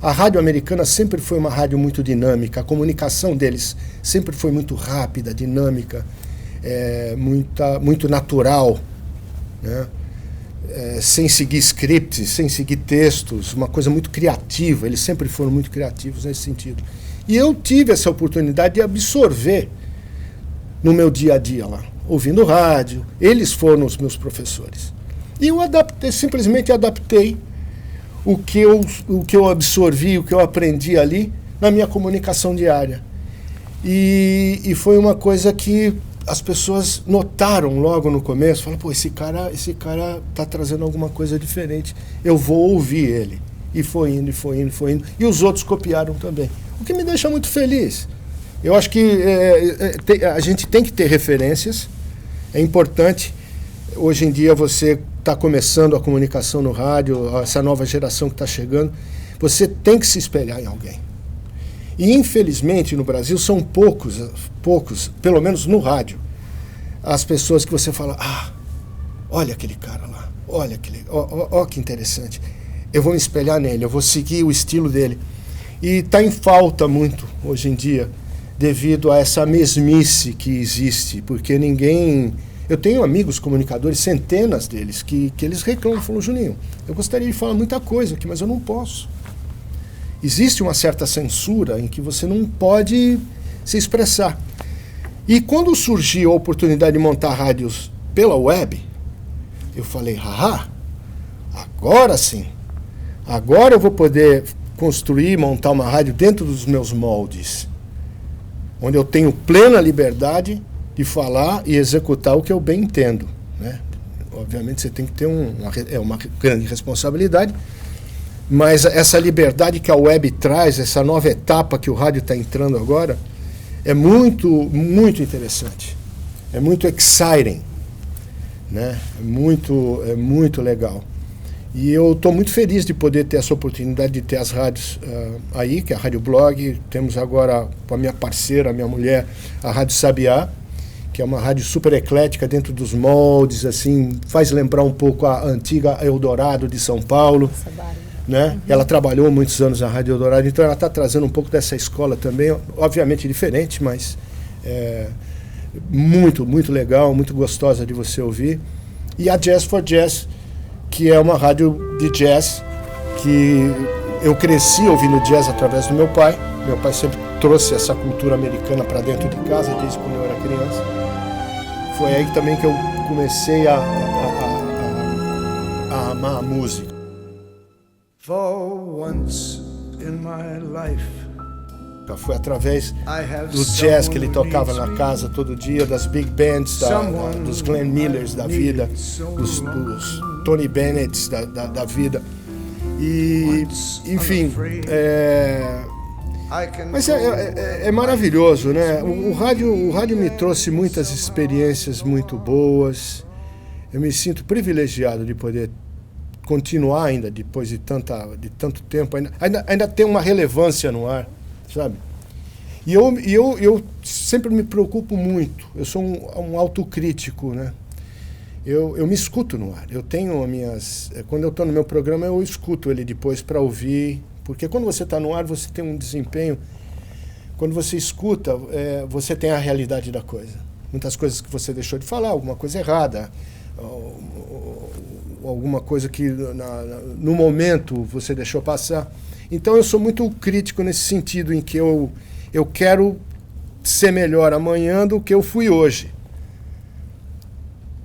A rádio americana sempre foi uma rádio muito dinâmica, a comunicação deles sempre foi muito rápida, dinâmica, muito natural, né? Sem seguir scripts, sem seguir textos, uma coisa muito criativa. Eles sempre foram muito criativos nesse sentido. E eu tive essa oportunidade de absorver no meu dia a dia lá, ouvindo rádio. Eles foram os meus professores. E eu simplesmente adaptei o que eu absorvi, o que eu aprendi ali na minha comunicação diária. E foi uma coisa que as pessoas notaram logo no começo, falaram, pô, esse cara tá trazendo alguma coisa diferente, eu vou ouvir ele. E foi indo, e os outros copiaram também. O que me deixa muito feliz. Eu acho que a gente tem que ter referências, é importante. Hoje em dia você está começando a comunicação no rádio, essa nova geração que está chegando, você tem que se espelhar em alguém. E, infelizmente, no Brasil, são poucos, pelo menos no rádio, as pessoas que você fala, olha aquele cara lá, olha ó que interessante. Eu vou me espelhar nele, eu vou seguir o estilo dele. E está em falta muito, hoje em dia, devido a essa mesmice que existe, porque ninguém... Eu tenho amigos comunicadores, centenas deles, que eles reclamam, falam, Juninho, eu gostaria de falar muita coisa aqui, mas eu não posso. Existe uma certa censura em que você não pode se expressar. E quando surgiu a oportunidade de montar rádios pela web, eu falei, agora sim, agora eu vou poder construir, montar uma rádio dentro dos meus moldes, onde eu tenho plena liberdade de falar e executar o que eu bem entendo, né? Obviamente você tem que ter uma grande responsabilidade, mas essa liberdade que a web traz, essa nova etapa que o rádio está entrando agora, é muito, muito interessante. É muito exciting, né? É muito legal. E eu estou muito feliz de poder ter essa oportunidade de ter as rádios aí, que é a Rádio Blog. Temos agora, com a minha parceira, a minha mulher, a Rádio Sabiá, que é uma rádio super eclética dentro dos moldes, assim, faz lembrar um pouco a antiga Eldorado de São Paulo. Né? Ela trabalhou muitos anos na Rádio Eldorado, então ela está trazendo um pouco dessa escola também, obviamente diferente, mas muito, muito legal, muito gostosa de você ouvir. E a Jazz for Jazz, que é uma rádio de jazz, que eu cresci ouvindo jazz através do meu pai. Meu pai sempre trouxe essa cultura americana para dentro de casa, desde quando eu era criança. Foi aí também que eu comecei a amar a música. For once in my life, foi através do jazz que ele tocava na casa todo dia, das big bands, dos Glenn Millers da vida, dos Tony Bennett's da vida. E, enfim, mas é maravilhoso, né? O rádio me trouxe muitas experiências muito boas. Eu me sinto privilegiado de poder continuar ainda, depois de tanto tempo, ainda tem uma relevância no ar, sabe? E eu sempre me preocupo muito, eu sou um autocrítico, né? Eu me escuto no ar, eu tenho quando eu estou no meu programa, eu escuto ele depois para ouvir, porque quando você está no ar, você tem um desempenho, quando você escuta, você tem a realidade da coisa. Muitas coisas que você deixou de falar, alguma coisa errada, alguma coisa que no momento você deixou passar. Então eu sou muito crítico nesse sentido, em que eu quero ser melhor amanhã do que eu fui hoje.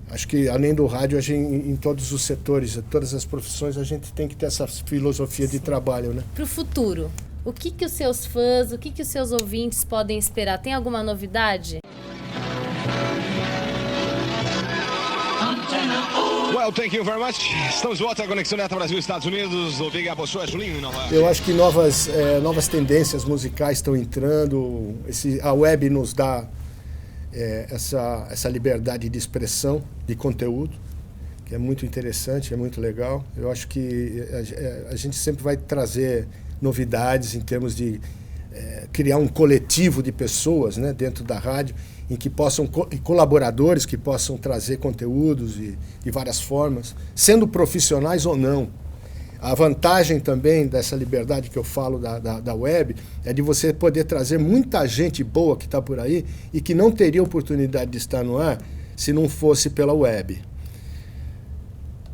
Acho que além do rádio, em todos os setores, todas as profissões, a gente tem que ter essa filosofia de trabalho, né? Para o futuro, o que os seus fãs, o que os seus ouvintes podem esperar? Tem alguma novidade? Well, thank you very much. Estamos de volta à Conexão Direta Brasil Estados Unidos, do Big Apple Show, é Julinho, não é? Eu acho que novas tendências musicais estão entrando, a web nos dá essa liberdade de expressão, de conteúdo, que é muito interessante, é muito legal. Eu acho que a gente sempre vai trazer novidades em termos de criar um coletivo de pessoas, né, dentro da rádio, em que possam, colaboradores que possam trazer conteúdos de várias formas, sendo profissionais ou não. A vantagem também dessa liberdade que eu falo da web é de você poder trazer muita gente boa que está por aí e que não teria oportunidade de estar no ar se não fosse pela web.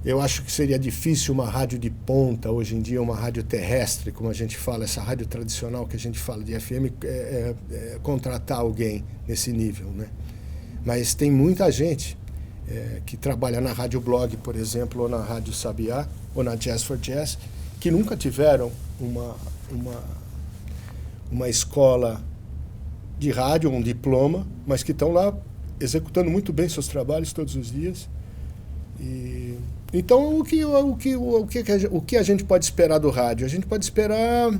Eu acho que seria difícil uma rádio de ponta, hoje em dia, uma rádio terrestre, como a gente fala, essa rádio tradicional que a gente fala de FM, contratar alguém nesse nível, né? Mas tem muita gente que trabalha na Rádio Blog, por exemplo, ou na Rádio Sabiá, ou na Jazz for Jazz, que nunca tiveram uma escola de rádio, um diploma, mas que estão lá executando muito bem seus trabalhos todos os dias. Então, o que a gente pode esperar do rádio? A gente pode esperar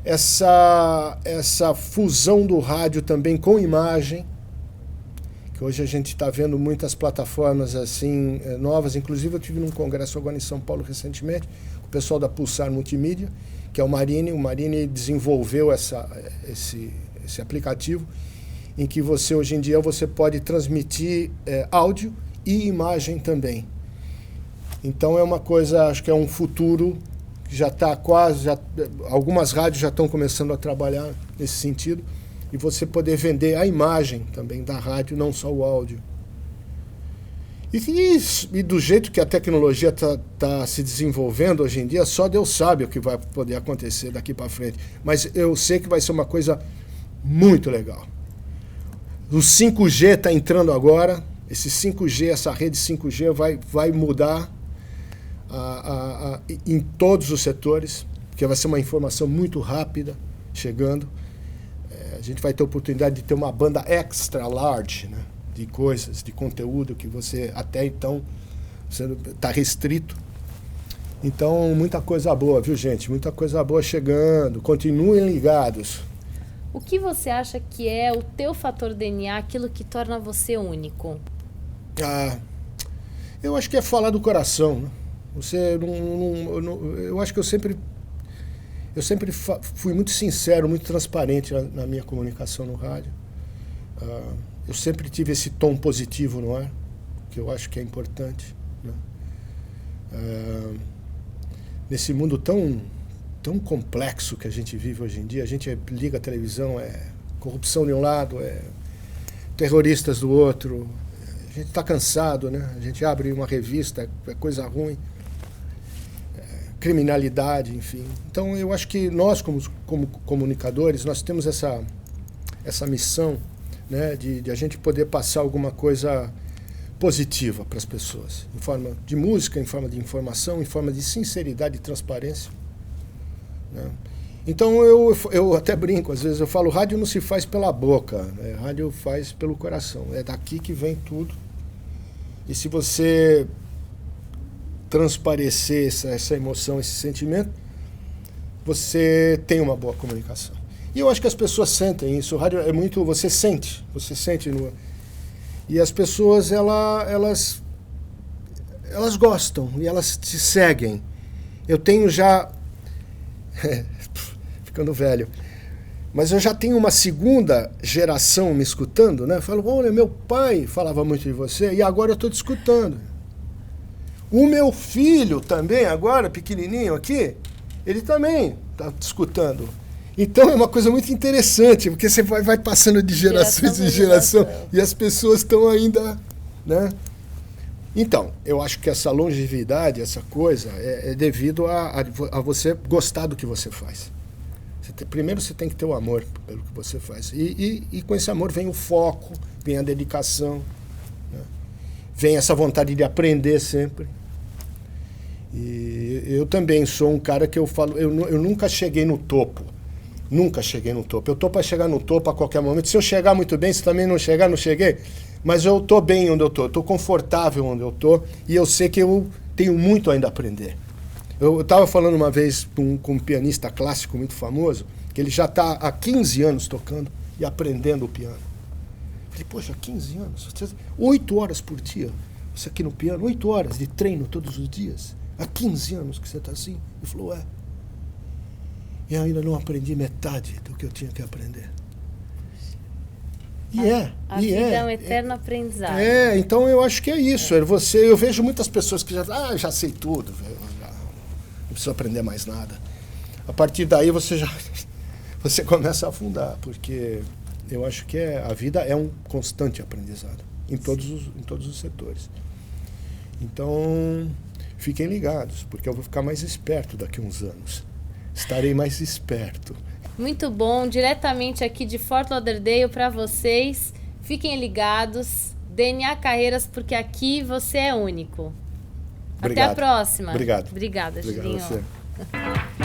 essa fusão do rádio também com imagem, que hoje a gente está vendo muitas plataformas assim novas. Inclusive, eu estive num congresso agora em São Paulo recentemente, com o pessoal da Pulsar Multimídia, que é o Marine. O Marine desenvolveu esse aplicativo em que você, hoje em dia, você pode transmitir áudio e imagem também. Então é uma coisa, acho que é um futuro que já está quase, algumas rádios já estão começando a trabalhar nesse sentido, e você poder vender a imagem também da rádio, não só o áudio. E do jeito que a tecnologia está se desenvolvendo hoje em dia, só Deus sabe o que vai poder acontecer daqui para frente. Mas eu sei que vai ser uma coisa muito legal. O 5G está entrando agora. Esse 5G, essa rede 5G vai mudar em todos os setores, porque vai ser uma informação muito rápida chegando. A gente vai ter a oportunidade de ter uma banda extra large, né? De coisas, de conteúdo que você até então está restrito. Então, muita coisa boa, viu, gente? Muita coisa boa chegando. Continuem ligados. O que você acha que é o teu fator DNA, aquilo que torna você único? Eu acho que é falar do coração, né? Eu acho que eu sempre fui muito sincero, muito transparente na minha comunicação no rádio. Eu sempre tive esse tom positivo no ar, que eu acho que é importante, né? Nesse mundo tão complexo que a gente vive hoje em dia, a gente liga a televisão, é corrupção de um lado, é terroristas do outro, a gente está cansado, né? A gente abre uma revista, é coisa ruim, criminalidade, enfim. Então eu acho que nós, como comunicadores, nós temos essa missão, né, de a gente poder passar alguma coisa positiva para as pessoas, em forma de música, em forma de informação, em forma de sinceridade e transparência, né? Então eu até brinco, às vezes eu falo, rádio não se faz pela boca, né? Rádio faz pelo coração, é daqui que vem tudo. E se você transparecer essa emoção, esse sentimento, você tem uma boa comunicação. E eu acho que as pessoas sentem isso. O rádio é muito... Você sente no... E as pessoas, elas gostam e elas te seguem. Eu tenho já... ficando velho. Mas eu já tenho uma segunda geração me escutando, né? Eu falo, olha, meu pai falava muito de você e agora eu estou te escutando. O meu filho também, agora, pequenininho aqui, ele também está te escutando. Então é uma coisa muito interessante, porque você vai passando de gerações em geração e as pessoas estão ainda, né? Então, eu acho que essa longevidade, essa coisa, é devido a você gostar do que você faz. Primeiro você tem que ter o amor pelo que você faz. E com esse amor vem o foco, vem a dedicação, né? Vem essa vontade de aprender sempre. E eu também sou um cara que eu falo, eu nunca cheguei no topo. Nunca cheguei no topo. Eu estou para chegar no topo a qualquer momento. Se eu chegar muito bem, se também não chegar, não cheguei. Mas eu estou bem onde eu estou. Estou confortável onde eu estou. E eu sei que eu tenho muito ainda a aprender. Eu estava falando uma vez com um pianista clássico muito famoso, que ele já está há 15 anos tocando e aprendendo o piano. Eu falei, poxa, 15 anos? 8 horas por dia. Você aqui no piano, 8 horas de treino todos os dias. Há 15 anos que você está assim. Ele falou, e ainda não aprendi metade do que eu tinha que aprender. A vida é um eterno aprendizado. Então eu acho que é isso. Eu vejo muitas pessoas que já sei tudo, não preciso aprender mais nada. A partir daí você começa a afundar, porque eu acho que a vida é um constante aprendizado em todos os setores. Então, fiquem ligados, porque eu vou ficar mais esperto daqui a uns anos. Estarei mais esperto. Muito bom, diretamente aqui de Fort Lauderdale para vocês. Fiquem ligados, DNA Carreiras, porque aqui você é único. Obrigado. Até a próxima. Obrigado. Obrigada, Julinho.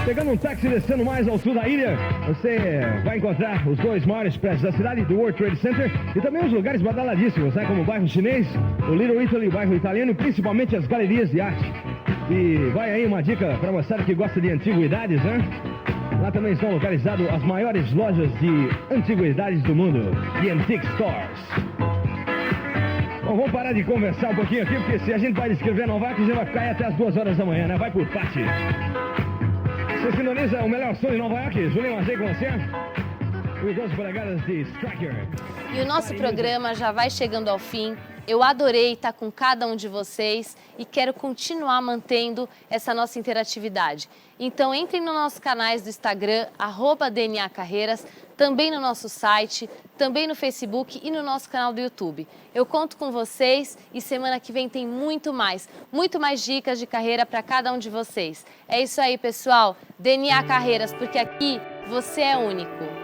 Pegando um táxi descendo mais ao sul da ilha, você vai encontrar os 2 maiores prédios da cidade, do World Trade Center, e também os lugares badaladíssimos, né, como o bairro chinês, o Little Italy, o bairro italiano, e principalmente as galerias de arte. E vai aí uma dica para moçada que gosta de antiguidades, né? Lá também estão localizadas as maiores lojas de antiguidades do mundo, The Antique Stores. Bom, vamos parar de conversar um pouquinho aqui, porque se a gente vai descrever Nova York, a gente vai ficar aí até as 2 horas da manhã, né? Vai por parte. Você sintoniza o melhor som de Nova York. Julinho Mazei com você. Os 12 polegadas de Striker. E o nosso programa já vai chegando ao fim. Eu adorei estar com cada um de vocês e quero continuar mantendo essa nossa interatividade. Então entrem nos nossos canais do Instagram, @DNA Carreiras, também no nosso site, também no Facebook e no nosso canal do YouTube. Eu conto com vocês e semana que vem tem muito mais dicas de carreira para cada um de vocês. É isso aí, pessoal. DNA Carreiras, porque aqui você é único.